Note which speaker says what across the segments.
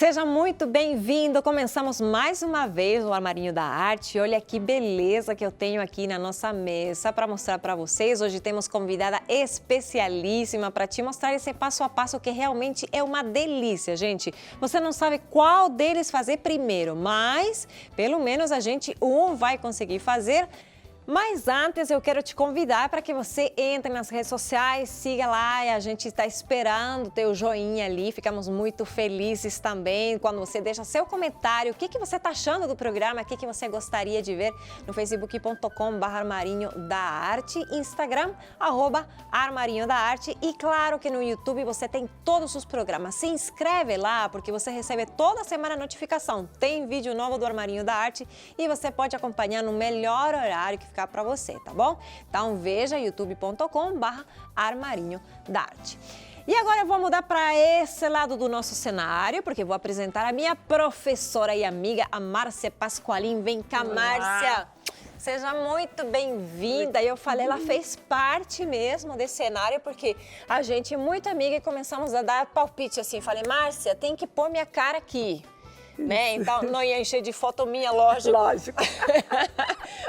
Speaker 1: Seja muito bem-vindo. Começamos mais uma vez o Armarinho da Arte. Olha que beleza que eu tenho aqui na nossa mesa para mostrar para vocês. Hoje temos convidada especialíssima para te mostrar esse passo a passo que realmente é uma delícia, gente. Você não sabe qual deles fazer primeiro, mas pelo menos a gente vai conseguir fazer. Mas antes eu quero te convidar para que você entre nas redes sociais, siga lá e a gente está esperando o teu joinha ali. Ficamos muito felizes também quando você deixa seu comentário. O que você está achando do programa? O que você gostaria de ver no facebook.com/Armarinho da Arte, Instagram, @Armarinho da Arte e claro que no YouTube você tem todos os programas. Se inscreve lá porque você recebe toda semana a notificação. Tem vídeo novo do Armarinho da Arte e você pode acompanhar no melhor horário que ficar para você, tá bom? Então veja youtube.com/Armarinho da Arte. E agora eu vou mudar para esse lado do nosso cenário, porque vou apresentar a minha professora e amiga, a Márcia Pasqualin. Vem cá, Márcia! Seja muito bem-vinda. Eu falei, ela fez parte mesmo desse cenário, porque a gente é muito amiga e começamos a dar palpite assim. Falei, Márcia, tem que pôr minha cara aqui. Né? Então, não ia encher de foto minha, lógico.
Speaker 2: Lógico.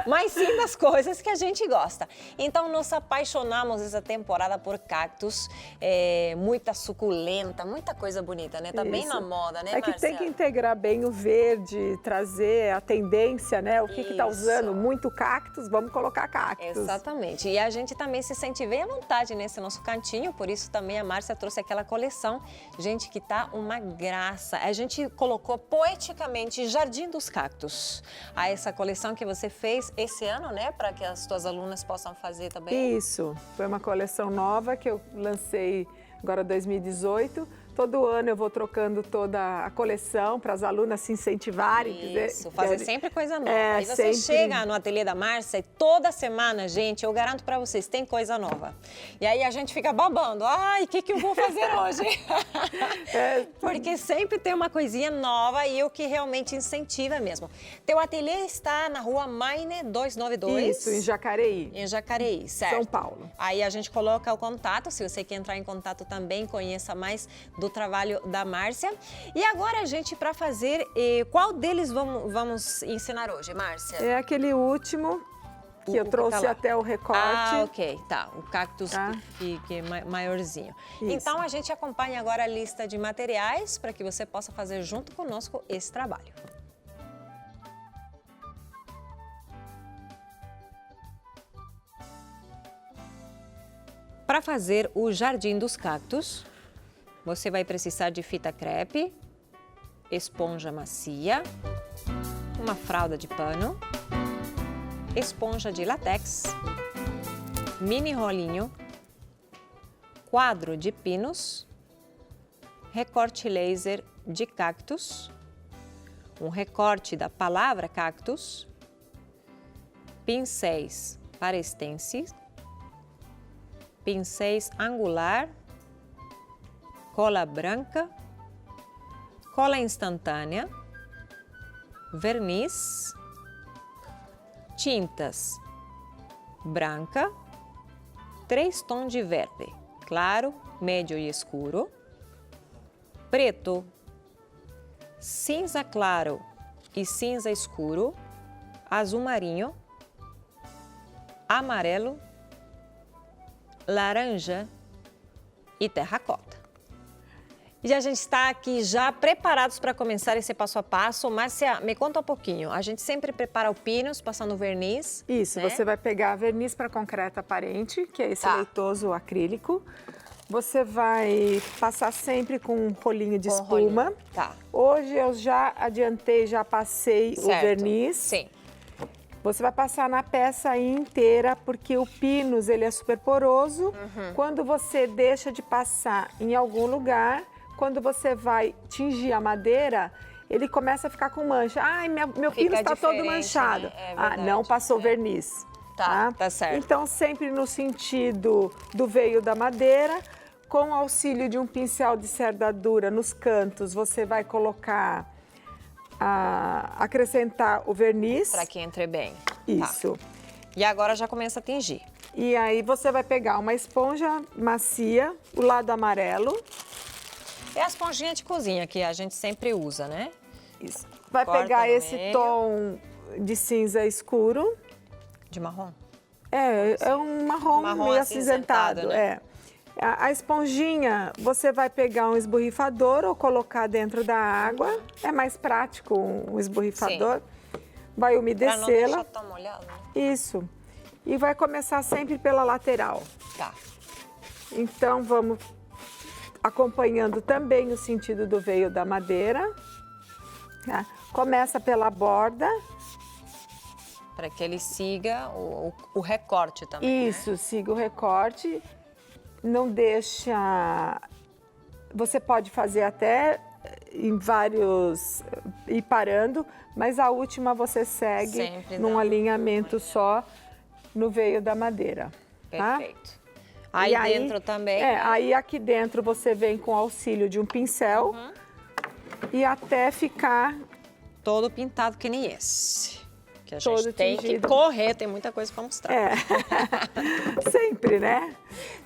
Speaker 1: Mas sim das coisas que a gente gosta. Então, nos apaixonamos essa temporada por cactos, muita suculenta, muita coisa bonita, né? Tá bem na moda, né, Márcia?
Speaker 2: É que tem que integrar bem o verde, trazer a tendência, né? O que tá usando? Muito cactos, vamos colocar cactos.
Speaker 1: Exatamente. E a gente também se sente bem à vontade nesse nosso cantinho, por isso também a Márcia trouxe aquela coleção, gente, que tá uma graça. A gente colocou poeticamente Jardim dos Cactos. Essa coleção que você fez esse ano, né? Para que as tuas alunas possam fazer também.
Speaker 2: Isso. Foi uma coleção nova que eu lancei agora em 2018. Todo ano eu vou trocando toda a coleção para as alunas se incentivarem.
Speaker 1: Isso, fazer sempre coisa nova. Aí você
Speaker 2: sempre
Speaker 1: chega no ateliê da Márcia e toda semana, gente, eu garanto para vocês, tem coisa nova. E aí a gente fica babando. Ai, o que eu vou fazer hoje? Porque sempre tem uma coisinha nova e o que realmente incentiva mesmo. Teu ateliê está na rua Maine 292.
Speaker 2: Isso, em Jacareí.
Speaker 1: Em Jacareí, certo.
Speaker 2: São Paulo.
Speaker 1: Aí a gente coloca o contato, se você quer entrar em contato também, conheça mais do trabalho da Márcia. E agora, a gente, para fazer, qual deles vamos ensinar hoje, Márcia?
Speaker 2: É aquele último que eu trouxe até o recorte.
Speaker 1: Ah, ok, tá. O cactus que é maiorzinho.
Speaker 2: Isso.
Speaker 1: Então, a gente acompanha agora a lista de materiais para que você possa fazer junto conosco esse trabalho. Para fazer o Jardim dos Cactos, você vai precisar de fita crepe, esponja macia, uma fralda de pano, esponja de látex, mini rolinho, quadro de pinos, recorte laser de cactus, um recorte da palavra cactus, pincéis para stencils, pincéis angular, cola branca, cola instantânea, verniz, tintas branca, 3 tons de verde, claro, médio e escuro, preto, cinza claro e cinza escuro, azul marinho, amarelo, laranja e terracota. E a gente está aqui já preparados para começar esse passo a passo. Márcia, me conta um pouquinho. A gente sempre prepara o pinos, passando verniz.
Speaker 2: Isso, né? Você vai pegar verniz para concreto aparente, que é esse leitoso acrílico. Você vai passar sempre com um rolinho de espuma.
Speaker 1: Rolinho. Tá.
Speaker 2: Hoje eu já adiantei, já passei o verniz.
Speaker 1: Sim.
Speaker 2: Você vai passar na peça aí inteira, porque o pinus ele é super poroso. Quando você deixa de passar em algum lugar, quando você vai tingir a madeira, ele começa a ficar com mancha. Ai, meu pinus está todo manchado. Né? Não passou verniz.
Speaker 1: Tá certo.
Speaker 2: Então, sempre no sentido do veio da madeira, com o auxílio de um pincel de cerda dura nos cantos, você vai colocar, acrescentar o verniz.
Speaker 1: Para que entre bem.
Speaker 2: Isso.
Speaker 1: Tá. E agora já começa a tingir.
Speaker 2: E aí você vai pegar uma esponja macia, o lado amarelo.
Speaker 1: É a esponjinha de cozinha que a gente sempre usa, né?
Speaker 2: Isso. Vai
Speaker 1: Corta
Speaker 2: pegar
Speaker 1: no
Speaker 2: esse
Speaker 1: meio.
Speaker 2: tom de cinza escuro.
Speaker 1: De marrom?
Speaker 2: É um marrom meio acinzentado,
Speaker 1: né?
Speaker 2: A esponjinha, você vai pegar um esborrifador ou colocar dentro da água. É mais prático um esborrifador. Sim. Vai
Speaker 1: Pra não
Speaker 2: umedecê-la.
Speaker 1: deixar tão molhado, né?
Speaker 2: Isso. E vai começar sempre pela lateral.
Speaker 1: Tá.
Speaker 2: Então, vamos acompanhando também o sentido do veio da madeira. Tá? Começa pela borda.
Speaker 1: Para que ele siga o recorte também,
Speaker 2: Isso,
Speaker 1: né?
Speaker 2: siga o recorte. Não deixa... Você pode fazer até em vários... ir parando, mas a última você segue
Speaker 1: Sempre
Speaker 2: num
Speaker 1: dá
Speaker 2: alinhamento só no veio da madeira. Tá?
Speaker 1: Perfeito. Aí dentro também...
Speaker 2: aí aqui dentro você vem com o auxílio de um pincel e até ficar...
Speaker 1: Todo pintado que nem esse. Que a
Speaker 2: Todo
Speaker 1: gente tem
Speaker 2: tingido.
Speaker 1: que correr, tem muita coisa para mostrar.
Speaker 2: Sempre, né?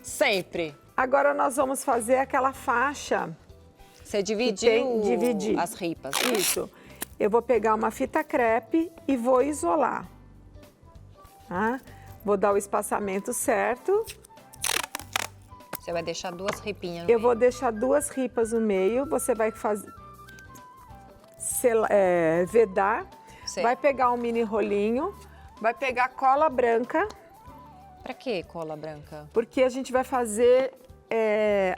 Speaker 1: Sempre.
Speaker 2: Agora nós vamos fazer aquela faixa.
Speaker 1: Você dividiu
Speaker 2: dividir
Speaker 1: as ripas, né?
Speaker 2: Isso. Eu vou pegar uma fita crepe e vou isolar. Tá? Vou dar o espaçamento certo.
Speaker 1: Você vai deixar duas ripinhas no
Speaker 2: Eu
Speaker 1: meio.
Speaker 2: vou deixar duas ripas no meio. Você vai fazer... vedar.
Speaker 1: Sei.
Speaker 2: Vai pegar um mini rolinho. Vai pegar cola branca.
Speaker 1: Pra que cola branca?
Speaker 2: Porque a gente vai fazer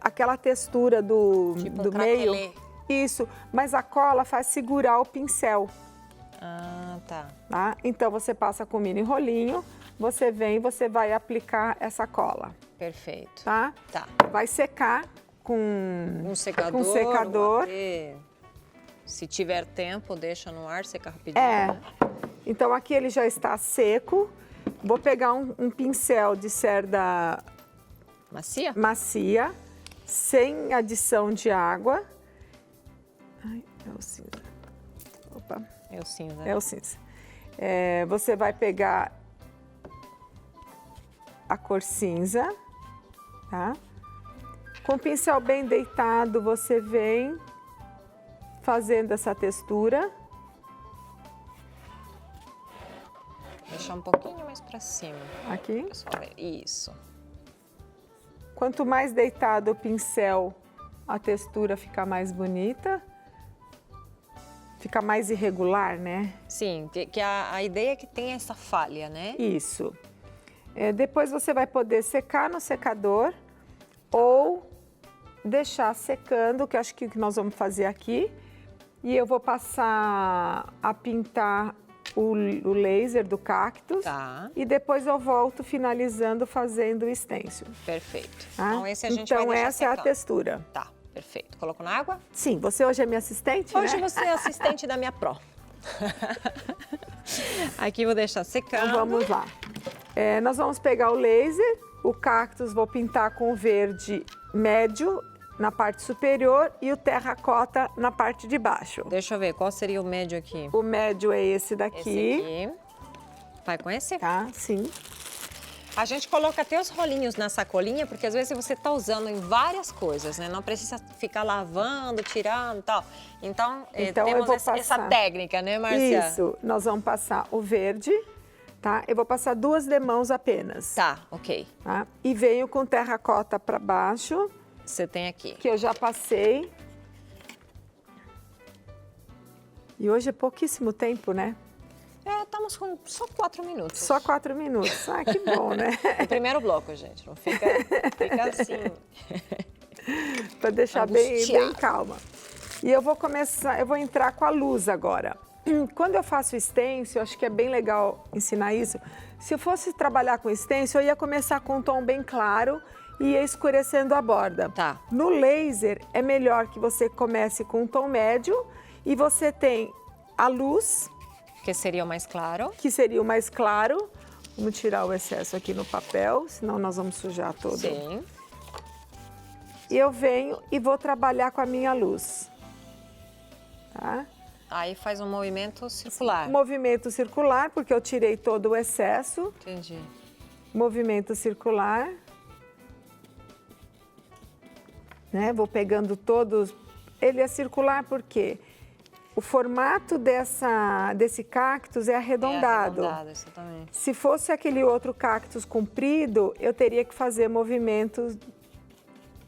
Speaker 2: aquela textura do
Speaker 1: Tipo
Speaker 2: do
Speaker 1: um
Speaker 2: meio.
Speaker 1: craquelê.
Speaker 2: Isso, mas a cola faz segurar o pincel,
Speaker 1: Ah, tá.
Speaker 2: tá? Então você passa com o mini rolinho, você vem e você vai aplicar essa cola,
Speaker 1: Perfeito.
Speaker 2: tá?
Speaker 1: Tá.
Speaker 2: Vai secar com
Speaker 1: Um secador.
Speaker 2: Com secador.
Speaker 1: ou até, se tiver tempo, deixa no ar, seca rapidinho. Né?
Speaker 2: Então aqui ele já está seco. Vou pegar um pincel de cerda
Speaker 1: Macia?
Speaker 2: macia, sem adição de água. Ai, é o cinza. Opa,
Speaker 1: É o cinza.
Speaker 2: é o cinza. Você vai pegar a cor cinza, tá? Com o pincel bem deitado, você vem fazendo essa textura.
Speaker 1: Deixar um pouquinho mais pra cima.
Speaker 2: Aqui.
Speaker 1: Pessoal, isso.
Speaker 2: Quanto mais deitado o pincel, a textura fica mais bonita. Fica mais irregular, né?
Speaker 1: Sim, que a ideia é que tem essa falha, né?
Speaker 2: Isso. Depois você vai poder secar no secador ou deixar secando, que eu acho que o que nós vamos fazer aqui. E eu vou passar a pintar o laser do cactus.
Speaker 1: Tá.
Speaker 2: E depois eu volto finalizando fazendo o stencil.
Speaker 1: Perfeito.
Speaker 2: Tá?
Speaker 1: Então esse a gente vai
Speaker 2: Então
Speaker 1: deixar
Speaker 2: essa é a
Speaker 1: secando.
Speaker 2: textura.
Speaker 1: Tá, perfeito. Colocou na água?
Speaker 2: Sim, você hoje é minha assistente,
Speaker 1: Hoje
Speaker 2: né?
Speaker 1: você é assistente da minha pró. Aqui vou deixar secando.
Speaker 2: Então vamos lá. Nós vamos pegar o laser, o cactus vou pintar com o verde médio na parte superior e o terracota na parte de baixo.
Speaker 1: Deixa eu ver, qual seria o médio aqui?
Speaker 2: O médio é esse daqui.
Speaker 1: Esse aqui. Vai com esse?
Speaker 2: Tá, sim.
Speaker 1: A gente coloca até os rolinhos na sacolinha, porque às vezes você tá usando em várias coisas, né? Não precisa ficar lavando, tirando e tal. Então
Speaker 2: eu
Speaker 1: temos
Speaker 2: vou
Speaker 1: essa
Speaker 2: passar.
Speaker 1: técnica, né, Márcia?
Speaker 2: Isso, nós vamos passar o verde, tá? Eu vou passar 2 demãos apenas.
Speaker 1: Tá, ok.
Speaker 2: Tá? E venho com terracota para baixo,
Speaker 1: Você tem aqui.
Speaker 2: que eu já passei. E hoje é pouquíssimo tempo, né?
Speaker 1: Estamos com só 4 minutos.
Speaker 2: Só 4 minutos. Ah, que bom, né?
Speaker 1: No primeiro bloco, gente. Não fica assim.
Speaker 2: Para deixar bem
Speaker 1: Angustiado.
Speaker 2: calma. E eu vou começar, eu vou entrar com a luz agora. Quando eu faço stencil, eu acho que é bem legal ensinar isso. Se eu fosse trabalhar com stencil, eu ia começar com um tom bem claro e ia escurecendo a borda.
Speaker 1: Tá.
Speaker 2: No laser, é melhor que você comece com um tom médio e você tem a luz,
Speaker 1: Que seria o mais claro.
Speaker 2: que seria o mais claro. Vamos tirar o excesso aqui no papel, senão nós vamos sujar todo.
Speaker 1: Sim.
Speaker 2: E eu venho e vou trabalhar com a minha luz. Tá?
Speaker 1: Aí faz um movimento circular.
Speaker 2: Movimento circular, porque eu tirei todo o excesso.
Speaker 1: Entendi.
Speaker 2: Movimento circular. né? Vou pegando todos. Ele é circular porque o formato desse cactus é arredondado.
Speaker 1: É arredondado, exatamente.
Speaker 2: Se fosse aquele outro cactus comprido, eu teria que fazer movimentos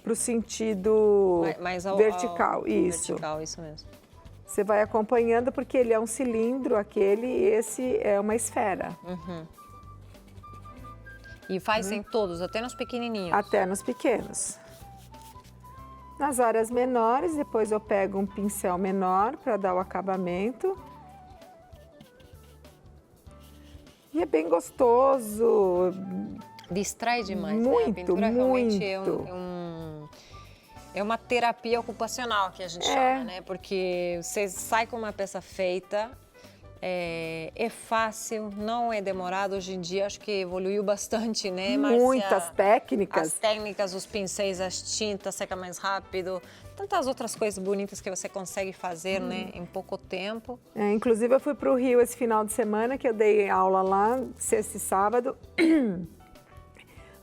Speaker 2: para o sentido vertical. Isso.
Speaker 1: Vertical, isso mesmo.
Speaker 2: Você vai acompanhando porque ele é um cilindro, aquele, e esse é uma esfera.
Speaker 1: E faz em todos, até nos pequenininhos?
Speaker 2: Até nos pequenos. Nas áreas menores, depois eu pego um pincel menor para dar o acabamento. E é bem gostoso.
Speaker 1: Distrai demais,
Speaker 2: muito,
Speaker 1: né? A pintura realmente
Speaker 2: muito.
Speaker 1: É uma terapia ocupacional que a gente chama, né? Porque você sai com uma peça feita, é fácil, não é demorado. Hoje em dia acho que evoluiu bastante, né, Márcia?
Speaker 2: Muitas técnicas.
Speaker 1: As técnicas, os pincéis, as tintas, seca mais rápido. Tantas outras coisas bonitas que você consegue fazer, né, em pouco tempo.
Speaker 2: Inclusive eu fui para o Rio esse final de semana, que eu dei aula lá, sexta e sábado.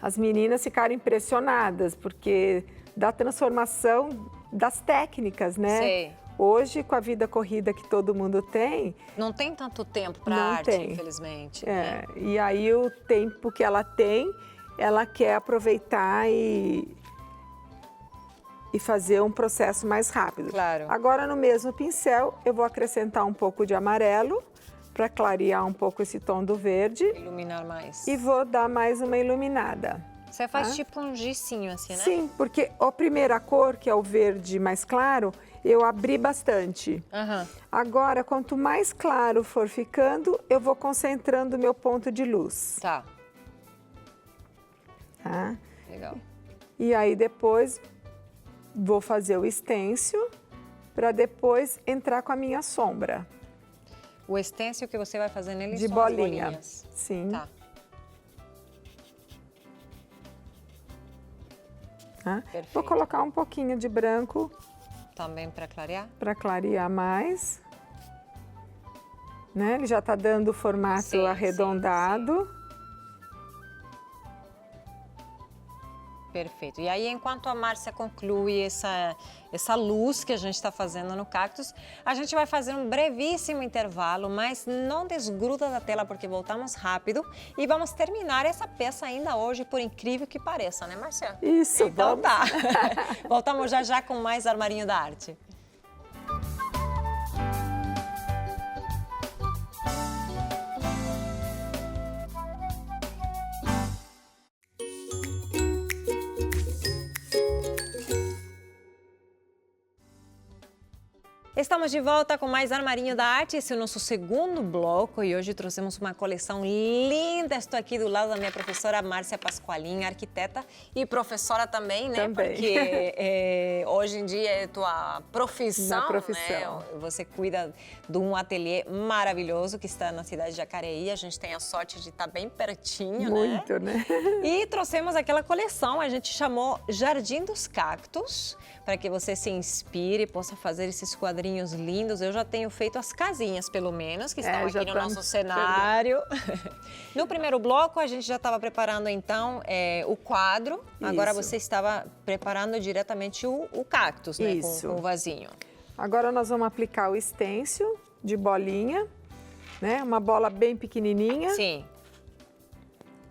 Speaker 2: As meninas ficaram impressionadas, porque da transformação das técnicas, né?
Speaker 1: Sei.
Speaker 2: Hoje, com a vida corrida que todo mundo tem...
Speaker 1: Não tem tanto tempo para arte, infelizmente. Né?
Speaker 2: E aí o tempo que ela tem, ela quer aproveitar e fazer um processo mais rápido.
Speaker 1: Claro.
Speaker 2: Agora, no mesmo pincel, eu vou acrescentar um pouco de amarelo para clarear um pouco esse tom do verde.
Speaker 1: Iluminar mais.
Speaker 2: E vou dar mais uma iluminada.
Speaker 1: Você faz tipo um gicinho assim, né?
Speaker 2: Sim, porque a primeira cor, que é o verde mais claro, eu abri bastante. Agora, quanto mais claro for ficando, eu vou concentrando o meu ponto de luz.
Speaker 1: Tá.
Speaker 2: Tá?
Speaker 1: Legal.
Speaker 2: E aí depois vou fazer o estêncil para depois entrar com a minha sombra.
Speaker 1: O estêncil que você vai fazer nele
Speaker 2: de
Speaker 1: são
Speaker 2: bolinha.
Speaker 1: As bolinhas.
Speaker 2: Sim.
Speaker 1: Tá.
Speaker 2: Vou colocar um pouquinho de branco.
Speaker 1: Também para clarear?
Speaker 2: Para clarear mais. Né? Ele já está dando o formato arredondado.
Speaker 1: Sim. Perfeito. E aí, enquanto a Márcia conclui essa luz que a gente está fazendo no cactus, a gente vai fazer um brevíssimo intervalo, mas não desgruda da tela porque voltamos rápido e vamos terminar essa peça ainda hoje, por incrível que pareça, né, Márcia?
Speaker 2: Isso,
Speaker 1: então
Speaker 2: vamos.
Speaker 1: Tá. Voltamos já já com mais Armarinho da Arte. Estamos de volta com mais Armarinho da Arte, esse é o nosso segundo bloco e hoje trouxemos uma coleção linda. Estou aqui do lado da minha professora Márcia Pasqualin, arquiteta e professora também, né?
Speaker 2: Também.
Speaker 1: Porque hoje em dia é tua profissão, né? Você cuida de um ateliê maravilhoso que está na cidade de Jacareí. A gente tem a sorte de estar bem pertinho,
Speaker 2: Muito, né?
Speaker 1: E trouxemos aquela coleção, a gente chamou Jardim dos Cactos, para que você se inspire e possa fazer esses quadrinhos lindos. Eu já tenho feito as casinhas, pelo menos, que estão aqui no nosso cenário. No primeiro bloco, a gente já estava preparando, então, o quadro. Agora você estava preparando diretamente o cactus, né? Com o vasinho.
Speaker 2: Agora nós vamos aplicar o estêncil de bolinha, né? Uma bola bem pequenininha.
Speaker 1: Sim.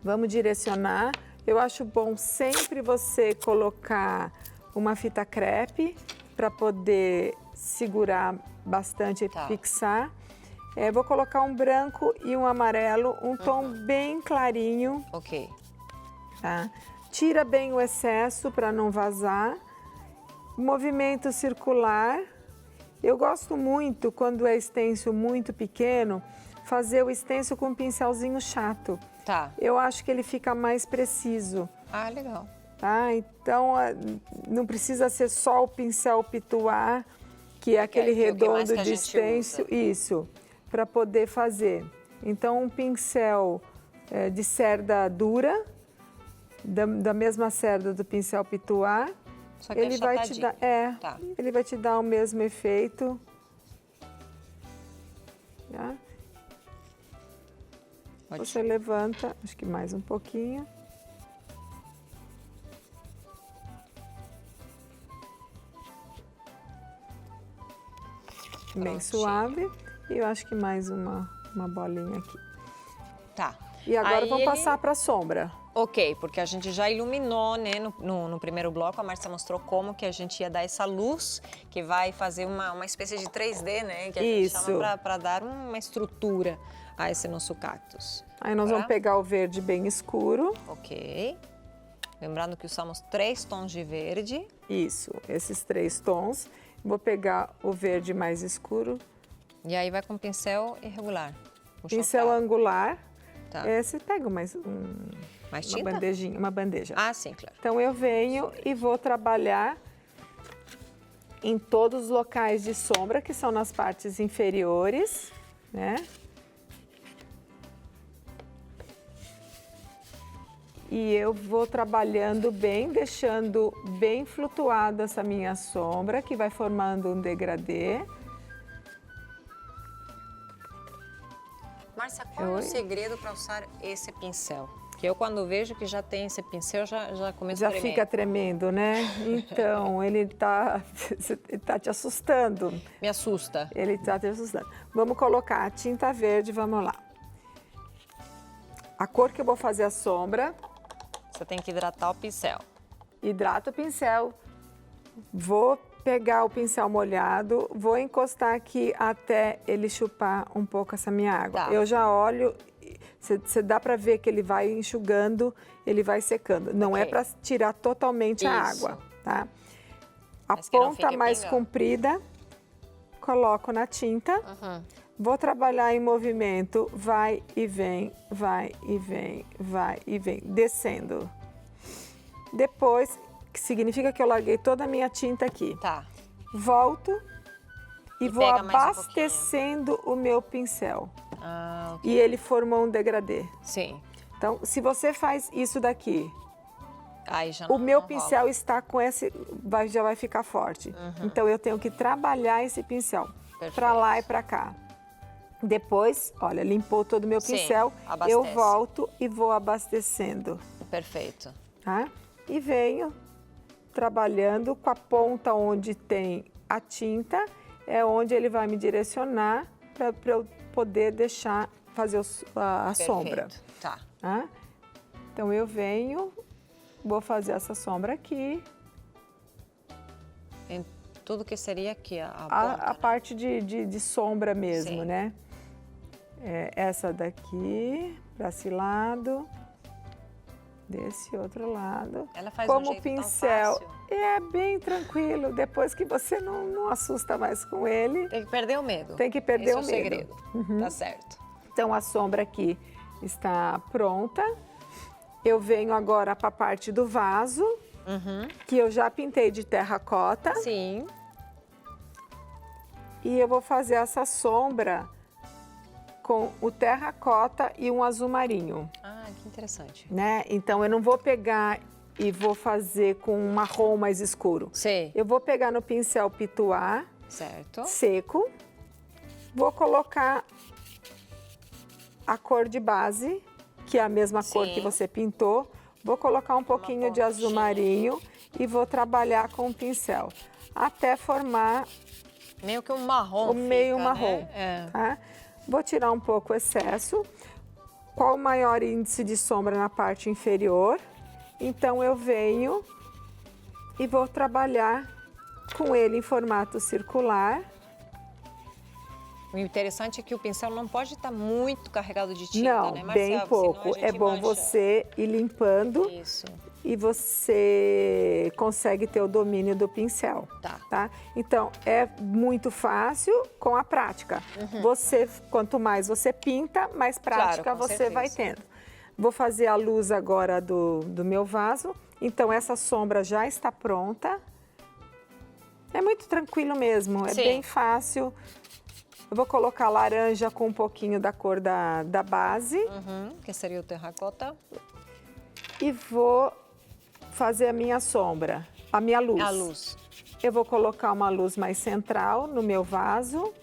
Speaker 2: Vamos direcionar. Eu acho bom sempre você colocar uma fita crepe para poder segurar bastante e fixar. Vou colocar um branco e um amarelo, um tom bem clarinho.
Speaker 1: Ok.
Speaker 2: Tá? Tira bem o excesso para não vazar. Movimento circular. Eu gosto muito, quando é estêncil muito pequeno, fazer o estêncil com um pincelzinho chato.
Speaker 1: Tá.
Speaker 2: Eu acho que ele fica mais preciso.
Speaker 1: Ah, legal.
Speaker 2: Tá? Então, não precisa ser só o pincel pituar, que é aquele redondo de estêncil, isso, para poder fazer. Então, um pincel de cerda dura, da mesma cerda do pincel pituar,
Speaker 1: só que
Speaker 2: ele vai te dar, ele vai te dar o mesmo efeito. Tá? Você levanta, acho que mais um pouquinho. bem suave. E eu acho que mais uma bolinha aqui.
Speaker 1: Tá.
Speaker 2: E agora
Speaker 1: Aí
Speaker 2: vamos passar para a sombra.
Speaker 1: Ok, porque a gente já iluminou, né, no primeiro bloco, a Márcia mostrou como que a gente ia dar essa luz, que vai fazer uma espécie de 3D, né, que a gente chama para dar uma estrutura a esse nosso cactus.
Speaker 2: Aí nós vamos pegar o verde bem escuro.
Speaker 1: Ok. Lembrando que usamos 3 tons de verde.
Speaker 2: Isso, esses 3 tons. Vou pegar o verde mais escuro.
Speaker 1: E aí vai com pincel irregular.
Speaker 2: Pincel angular.
Speaker 1: Tá.
Speaker 2: Você pega mais
Speaker 1: tinta?
Speaker 2: uma bandeja.
Speaker 1: Ah, sim, claro.
Speaker 2: Então eu venho e vou trabalhar em todos os locais de sombra, que são nas partes inferiores, né? E eu vou trabalhando bem, deixando bem flutuada essa minha sombra, que vai formando um degradê.
Speaker 1: Márcia, qual é o segredo para usar esse pincel? Que eu, quando vejo que já tem esse pincel, já começo a tremer.
Speaker 2: Já fica tremendo, né? Então, ele tá te assustando.
Speaker 1: Me assusta.
Speaker 2: Ele tá te assustando. Vamos colocar a tinta verde, vamos lá. A cor que eu vou fazer a sombra.
Speaker 1: Você tem que hidratar o pincel.
Speaker 2: Hidrata o pincel. Vou pegar o pincel molhado, vou encostar aqui até ele chupar um pouco essa minha água.
Speaker 1: Tá.
Speaker 2: Eu já olho, você dá para ver que ele vai enxugando, ele vai secando. Não é para tirar totalmente a água, tá? A ponta mais comprida, coloco na tinta. Vou trabalhar em movimento, vai e vem, vai e vem, vai e vem, descendo. Depois, que significa que eu larguei toda a minha tinta aqui.
Speaker 1: Tá.
Speaker 2: Volto e vou abastecendo o meu pincel.
Speaker 1: Ah, ok.
Speaker 2: E ele formou um degradê.
Speaker 1: Sim.
Speaker 2: Então, se você faz isso daqui,
Speaker 1: aí já
Speaker 2: o meu pincel está com esse, já vai ficar forte. Então, eu tenho que trabalhar esse pincel para lá e para cá. Depois, olha, limpou todo o meu pincel, eu volto e vou abastecendo.
Speaker 1: Perfeito.
Speaker 2: Tá? E venho trabalhando com a ponta onde tem a tinta, é onde ele vai me direcionar para eu poder fazer a sombra.
Speaker 1: Tá.
Speaker 2: Tá? Então eu venho, vou fazer essa sombra aqui.
Speaker 1: Em tudo que seria aqui, a ponta,
Speaker 2: a parte de sombra mesmo, né? Essa daqui, para esse lado. Desse outro lado.
Speaker 1: Ela faz
Speaker 2: como
Speaker 1: um jeito
Speaker 2: pincel,
Speaker 1: tão fácil.
Speaker 2: É bem tranquilo. Depois que você não assusta mais com ele.
Speaker 1: Tem que perder o medo.
Speaker 2: Tem que perder o
Speaker 1: medo. Esse é o segredo. Tá certo.
Speaker 2: Então a sombra aqui está pronta. Eu venho agora para a parte do vaso, que eu já pintei de terracota.
Speaker 1: Sim.
Speaker 2: E eu vou fazer essa sombra com o terracota e um azul marinho.
Speaker 1: Ah, que interessante.
Speaker 2: Né? Então, eu não vou pegar e vou fazer com um marrom mais escuro.
Speaker 1: Sei.
Speaker 2: Eu vou pegar no pincel pituá,
Speaker 1: certo,
Speaker 2: seco, vou colocar a cor de base, que é a mesma cor que você pintou, vou colocar um pouquinho de azul marinho e vou trabalhar com o pincel, até formar...
Speaker 1: meio que um marrom.
Speaker 2: Meio marrom, né? Tá? Vou tirar um pouco o excesso. Qual o maior índice de sombra na parte inferior? Então, eu venho e vou trabalhar com ele em formato circular.
Speaker 1: O interessante é que o pincel não pode estar muito carregado de tinta, né,
Speaker 2: Não,
Speaker 1: Marcia?
Speaker 2: bem pouco. É bom você ir limpando.
Speaker 1: Isso.
Speaker 2: E você consegue ter o domínio do pincel. Tá? Então, é muito fácil com a prática. Quanto mais você pinta, mais prática você vai tendo. Vou fazer a luz agora do meu vaso. Então, essa sombra já está pronta. É muito tranquilo mesmo, é bem fácil. Eu vou colocar laranja com um pouquinho da cor da base.
Speaker 1: Que seria o terracota.
Speaker 2: E vou fazer a minha sombra, a minha luz.
Speaker 1: A luz.
Speaker 2: Eu vou colocar uma luz mais central no meu vaso.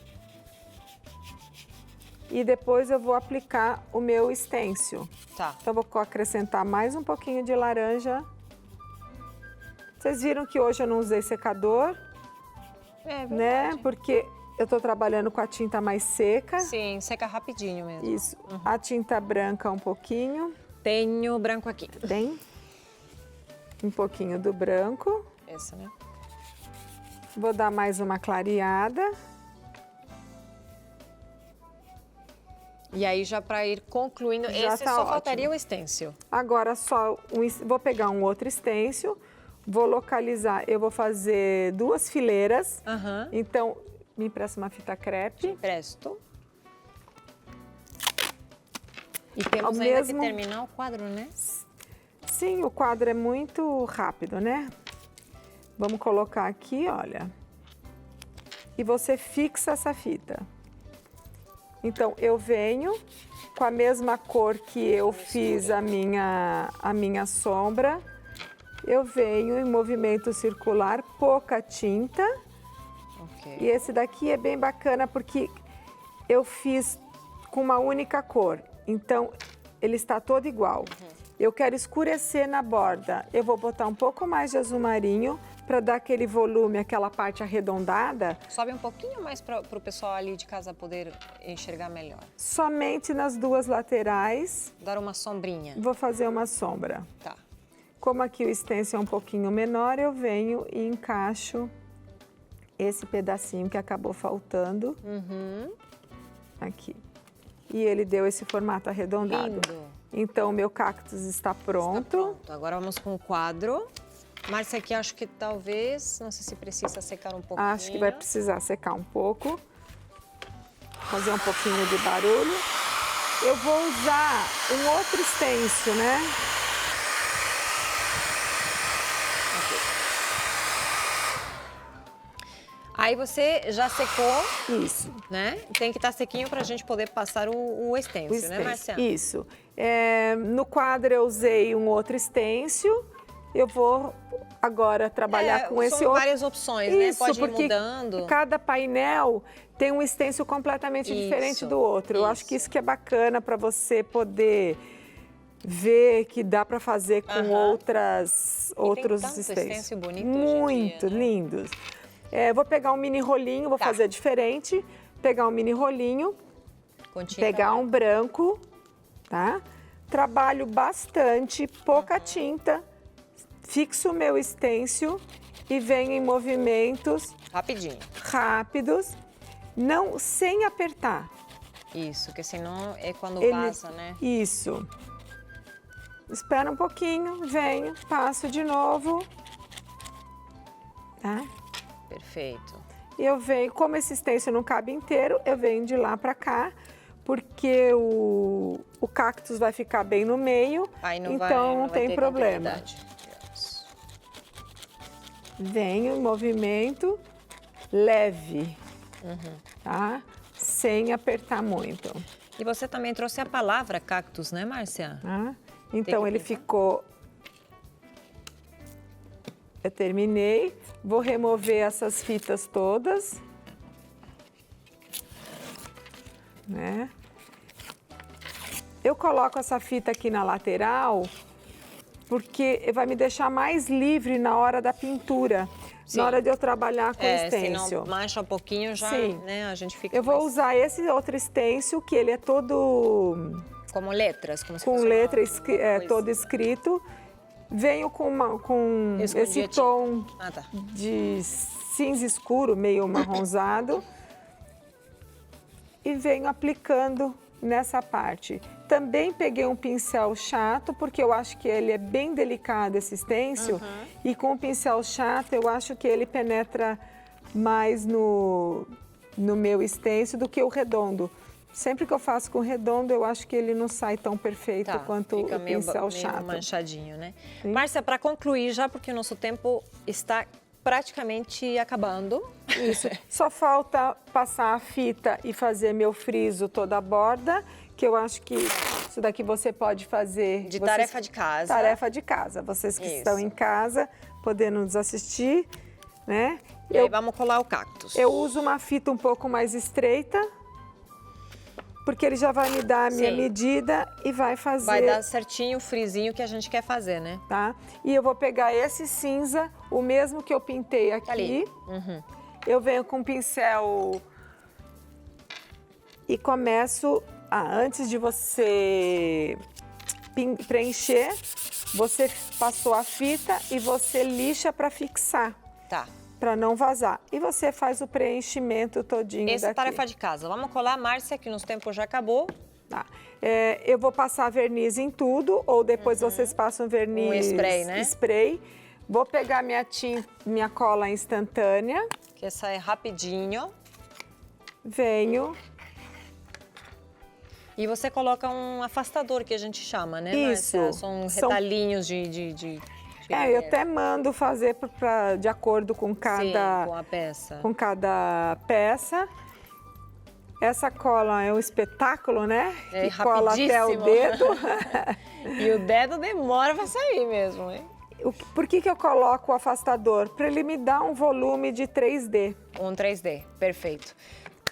Speaker 2: E depois eu vou aplicar o meu stencil.
Speaker 1: Tá.
Speaker 2: Então, eu vou acrescentar mais um pouquinho de laranja. Vocês viram que hoje eu não usei secador, né? Porque eu tô trabalhando com a tinta mais seca.
Speaker 1: Sim, seca rapidinho mesmo.
Speaker 2: Isso. A tinta branca um pouquinho.
Speaker 1: Tenho branco aqui.
Speaker 2: Tem um pouquinho do branco.
Speaker 1: Essa, né?
Speaker 2: Vou dar mais uma clareada.
Speaker 1: E aí, já para ir concluindo,
Speaker 2: Já
Speaker 1: esse
Speaker 2: tá
Speaker 1: só
Speaker 2: ótimo.
Speaker 1: faltaria o stencil.
Speaker 2: Agora vou pegar um outro stencil, vou localizar, eu vou fazer 2 fileiras.
Speaker 1: Aham.
Speaker 2: Então, me empresta uma fita crepe.
Speaker 1: Presto. E temos
Speaker 2: Ao
Speaker 1: ainda
Speaker 2: mesmo-
Speaker 1: que terminar o quadro, né?
Speaker 2: Sim, o quadro é muito rápido, né? Vamos colocar aqui, olha. E você fixa essa fita. Então, eu venho com a mesma cor que eu fiz a minha sombra. Eu venho em movimento circular, pouca tinta.
Speaker 1: Ok.
Speaker 2: E esse daqui é bem bacana porque eu fiz com uma única cor. Então, ele está todo igual. Eu quero escurecer na borda. Eu vou botar um pouco mais de azul marinho para dar aquele volume, aquela parte arredondada,
Speaker 1: Sobe um pouquinho mais para o pessoal ali de casa poder enxergar melhor.
Speaker 2: somente nas 2 laterais.
Speaker 1: Dar uma sombrinha.
Speaker 2: Vou fazer uma sombra.
Speaker 1: Tá.
Speaker 2: Como aqui o stencil é um pouquinho menor, eu venho e encaixo esse pedacinho que acabou faltando aqui. E ele deu esse formato arredondado.
Speaker 1: Lindo.
Speaker 2: Então, o meu cactus está pronto.
Speaker 1: Tá pronto. Agora vamos com o quadro. Márcia, aqui acho que talvez, não sei se precisa secar um pouquinho.
Speaker 2: Acho que vai precisar secar um pouco. Fazer um pouquinho de barulho. Eu vou usar um outro stencil, né?
Speaker 1: Aí você já secou,
Speaker 2: Isso.
Speaker 1: né? Tem que estar sequinho para a gente poder passar o stencil,
Speaker 2: O
Speaker 1: né,
Speaker 2: stencil.
Speaker 1: Márcia?
Speaker 2: Isso. No quadro eu usei um outro stencil. Eu vou agora trabalhar com esse
Speaker 1: são
Speaker 2: outro.
Speaker 1: várias opções,
Speaker 2: Isso,
Speaker 1: né? Pode ir
Speaker 2: porque
Speaker 1: mudando.
Speaker 2: cada painel tem um stencil completamente diferente
Speaker 1: Isso,
Speaker 2: do outro. Eu acho
Speaker 1: isso.
Speaker 2: que isso que é bacana para você poder ver que dá para fazer com outros
Speaker 1: tanto
Speaker 2: stencils.
Speaker 1: stencil bonito hoje em
Speaker 2: Muito
Speaker 1: dia, né?
Speaker 2: lindos. Vou pegar um mini rolinho, vou
Speaker 1: Tá.
Speaker 2: fazer diferente. Pegar um mini rolinho,
Speaker 1: Com tinta
Speaker 2: pegar um branco, tá? Trabalho bastante, pouca tinta, fixo o meu stencil e venho em movimentos
Speaker 1: rapidinho.
Speaker 2: rápidos, não sem apertar.
Speaker 1: Isso, porque senão é quando
Speaker 2: Ele-
Speaker 1: passa, né?
Speaker 2: Isso. Espera um pouquinho, venho, passo de novo, tá?
Speaker 1: Perfeito.
Speaker 2: E eu venho, como esse stencil não cabe inteiro, eu venho de lá pra cá, porque o cactus vai ficar bem no meio,
Speaker 1: Aí não
Speaker 2: então não
Speaker 1: vai
Speaker 2: tem
Speaker 1: ter
Speaker 2: problema.
Speaker 1: continuidade. Isso.
Speaker 2: Venho em movimento leve, tá? Sem apertar muito,
Speaker 1: E você também trouxe a palavra cactus, né, Márcia?
Speaker 2: tá? Então
Speaker 1: que
Speaker 2: ele
Speaker 1: pintar.
Speaker 2: ficou... Eu terminei, vou remover essas fitas todas, né? Eu coloco essa fita aqui na lateral porque vai me deixar mais livre na hora da pintura,
Speaker 1: Sim.
Speaker 2: na hora de eu trabalhar com o stencil.
Speaker 1: senão mancha um pouquinho já,
Speaker 2: Sim.
Speaker 1: né, a gente fica
Speaker 2: Eu vou
Speaker 1: mais
Speaker 2: usar esse outro stencil, que ele é todo
Speaker 1: como letras, como se
Speaker 2: com
Speaker 1: fosse
Speaker 2: letra,
Speaker 1: uma coisa.
Speaker 2: todo escrito. Venho com
Speaker 1: Escondi
Speaker 2: esse
Speaker 1: a tinta.
Speaker 2: tom
Speaker 1: Ah, tá.
Speaker 2: de cinza escuro, meio marronzado. E venho aplicando nessa parte. Também peguei um pincel chato, porque eu acho que ele é bem delicado, esse stencil. E com o pincel chato, eu acho que ele penetra mais no meu stencil do que o redondo. Sempre que eu faço com redondo, eu acho que ele não sai tão perfeito
Speaker 1: Tá,
Speaker 2: quanto
Speaker 1: fica
Speaker 2: o
Speaker 1: meio,
Speaker 2: pincel
Speaker 1: meio
Speaker 2: chato.
Speaker 1: manchadinho, né?
Speaker 2: Sim.
Speaker 1: Márcia, para concluir já, porque o nosso tempo está praticamente acabando.
Speaker 2: Isso. Só falta passar a fita e fazer meu friso toda a borda, que eu acho que isso daqui você pode fazer...
Speaker 1: De tarefa de casa.
Speaker 2: Tarefa de casa. Vocês que
Speaker 1: Isso.
Speaker 2: estão em casa, podendo nos assistir, né?
Speaker 1: E aí vamos colar o cactus.
Speaker 2: Eu uso uma fita um pouco mais estreita, porque ele já vai me dar a minha
Speaker 1: Sim.
Speaker 2: medida e vai fazer...
Speaker 1: Vai dar certinho o frisinho que a gente quer fazer, né?
Speaker 2: Tá? E eu vou pegar esse cinza, o mesmo que eu pintei aqui.
Speaker 1: Ali.
Speaker 2: Eu venho com um pincel e começo, antes de você preencher, você passou a fita e você lixa para fixar.
Speaker 1: Tá.
Speaker 2: Para não vazar. E você faz o preenchimento todinho
Speaker 1: Essa é a
Speaker 2: daqui.
Speaker 1: tarefa de casa. Vamos colar, Márcia, que nos tempos já acabou.
Speaker 2: Tá. Eu vou passar verniz em tudo, ou depois vocês passam verniz...
Speaker 1: Um spray, né?
Speaker 2: Spray. Vou pegar minha cola instantânea.
Speaker 1: Que essa é rapidinho.
Speaker 2: Venho.
Speaker 1: E você coloca um afastador, que a gente chama, né,
Speaker 2: Isso.
Speaker 1: Márcia? São retalhinhos de
Speaker 2: Eu até mando fazer de acordo com cada...
Speaker 1: Sim, com a peça.
Speaker 2: Com cada peça. Essa cola é um espetáculo, né?
Speaker 1: É
Speaker 2: que cola até o
Speaker 1: rapidíssimo.
Speaker 2: dedo.
Speaker 1: E o dedo demora para sair mesmo, hein?
Speaker 2: Por que eu coloco o afastador? Para ele me dar um volume de 3D.
Speaker 1: Um 3D, perfeito.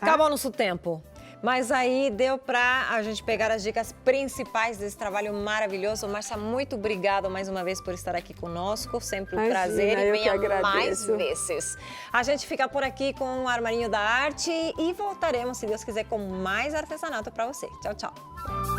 Speaker 1: Acabou nosso tempo. Mas aí deu para a gente pegar as dicas principais desse trabalho maravilhoso. Márcia, muito obrigada mais uma vez por estar aqui conosco. Sempre um prazer e venha mais vezes. A gente fica por aqui com o Armarinho da Arte e voltaremos, se Deus quiser, com mais artesanato para você. Tchau, tchau.